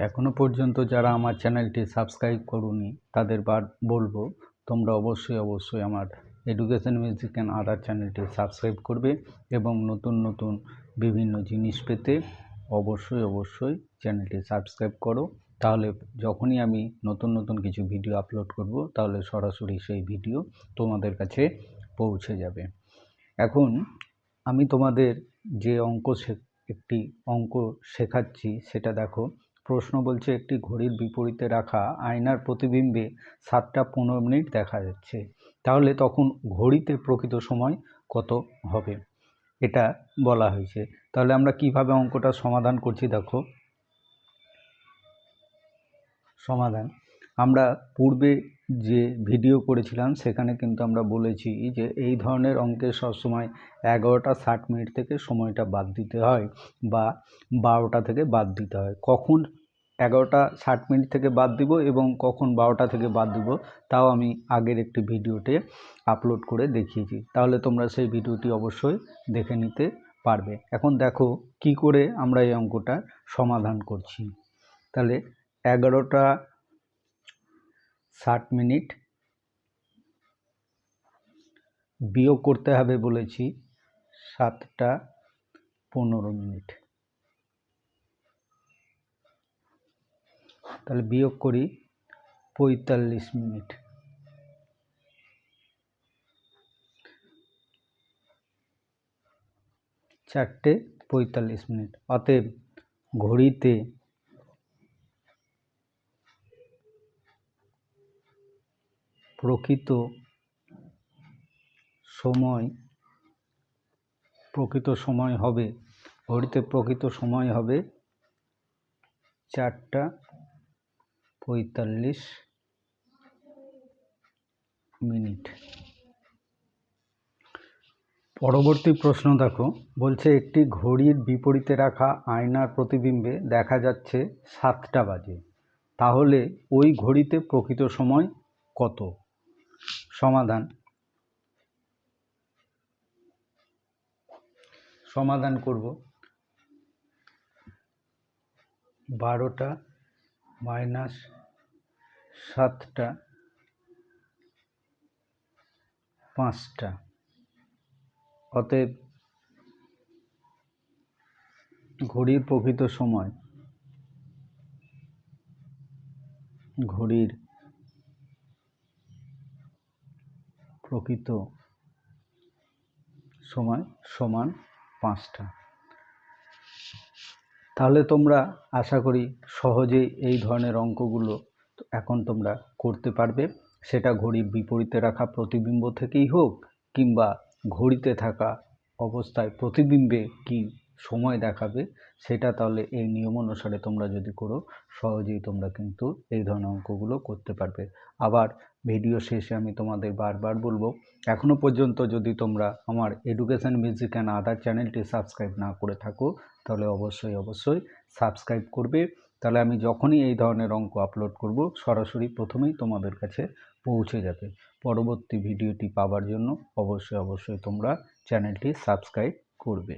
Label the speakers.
Speaker 1: এখনো পর্যন্ত যারা আমার চ্যানেলটি সাবস্ক্রাইব করোনি তাদের বলবো তোমরা অবশ্যই আমার এডুকেশন মিউজিক অ্যান্ড আদার চ্যানেলটি সাবস্ক্রাইব করবে এবং নতুন বিভিন্ন জিনিস পেতে অবশ্যই চ্যানেলটি সাবস্ক্রাইব করো। তাহলে যখনই আমি নতুন কিছু ভিডিও আপলোড করব তাহলে সরাসরি সেই ভিডিও তোমাদের কাছে পৌঁছে যাবে। এখন আমি তোমাদের যে একটি অঙ্ক শেখাচ্ছি সেটা দেখো। প্রশ্ন বলছে একটি ঘড়ির বিপরীতে রাখা আয়নার প্রতিবিম্বে 7:15 দেখা যাচ্ছে, তাহলে তখন ঘড়িতে প্রকৃত সময় কত হবে এটা বলা হয়েছে। তাহলে আমরা কিভাবে অঙ্কটা সমাধান করছি দেখো। সমাধান আমরা পূর্বে যে ভিডিও করেছিলাম সেখানে কিন্তু আমরা বলেছি যে এই ধরনের অঙ্কে সবসময় 11:60 থেকে সময়টা বাদ দিতে হয় বা 12টা থেকে বাদ দিতে হয়। কখন 11:60 থেকে বাদ দিব এবং কখন 12টা থেকে বাদ দিব তাও আমি আগের একটি ভিডিওতে আপলোড করে দেখিয়েছি, তাহলে তোমরা সেই ভিডিওটি অবশ্যই দেখে নিতে পারবে। এখন দেখো কি করে আমরা এই অঙ্কটা সমাধান করছি। তাহলে 11:60 বিয়োগ করতে হবে বলেছি 7:15। তাহলে বিয়োগ করি 45 মিনিট। 4:45। অতএব ঘড়িতে প্রকৃত সময় হবে 4:45 মিনিট। পরবর্তী প্রশ্ন দেখো, বলছে একটি ঘড়ির বিপরীতে রাখা আয়নার প্রতিবিম্বে দেখা যাচ্ছে 7টা বাজে, তাহলে ওই ঘড়িতে প্রকৃত সময় কত? সমাধান করব। 12টা মাইনাস 7টা 5টা, অতএব ঘড়ির প্রকৃত সময় সমান 5টা। তাহলে তোমরা আশা করি সহজেই এই ধরনের অঙ্কগুলো এখন তোমরা করতে পারবে, সেটা ঘড়ির বিপরীতে রাখা প্রতিবিম্ব থেকেই হোক কিংবা ঘড়িতে থাকা অবস্থায় প্রতিবিম্বে কি সময় দেখাবে সেটা, তাহলে এই নিয়ম অনুসারে তোমরা যদি করো সহজেই তোমরা কিন্তু এই ধরনের অঙ্কগুলো করতে পারবে। আবার ভিডিও শেষে আমি তোমাদের বারবার বলবো, এখনও পর্যন্ত যদি তোমরা আমার এডুকেশন মিউজিক অ্যান্ড আদার চ্যানেলটি সাবস্ক্রাইব না করে থাকো তাহলে অবশ্যই সাবস্ক্রাইব করবে। তাহলে আমি যখনই এই ধরনের অঙ্ক আপলোড করব সরাসরি প্রথমেই তোমাদের কাছে পৌঁছে যাবে। পরবর্তী ভিডিওটি পাওয়ার জন্য অবশ্যই তোমরা চ্যানেলটি সাবস্ক্রাইব করবে।